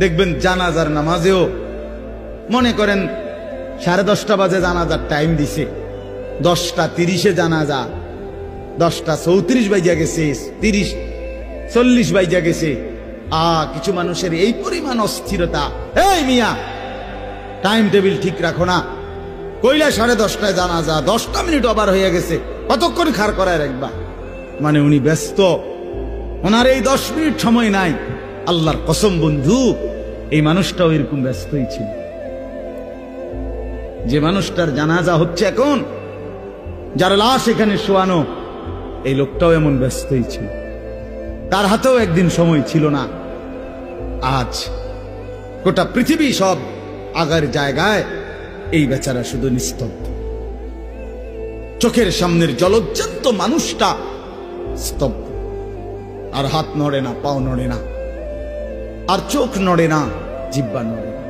দেখবেন জানাজার নামাজেও মনে করেন 10:30 বাজে জানাজার টাইম দিছে, 10:30 জানাজা, 10:34 বাজে গেছে, 30-40 বাজে গেছে। কিছু মানুষের এই পরিমাণ অস্থিরতা, এই মিয়া টাইম টেবিল ঠিক রাখো না, কইলা 10:30টায় জানাজা, 10টা মিনিট ওভার হয়ে গেছে, কতক্ষণ খাড় করায় রাখবা? মানে উনি ব্যস্ত, ওনার এই 10 মিনিট সময় নাই। আল্লাহর কসম বন্ধু, এই মানুষটাও এরকম ব্যস্তই ছিল। যে মানুষটার জানাজা হচ্ছে এখন, যার লাশ এখানে শোয়ানো, এই লোকটাও এমন ব্যস্তই ছিল। তার হাতেও একদিন সময় ছিল না। আজ গোটা পৃথিবী সব আগার জায়গায়, এই বেচারা শুধু নিস্তব্ধ। চোখের সামনের জলজ্জান্ত মানুষটা স্তব্ধ, আর হাত নড়ে না, পাও নড়ে না, আর চোখ নড়ে না, জিহ্বা নড়ে না।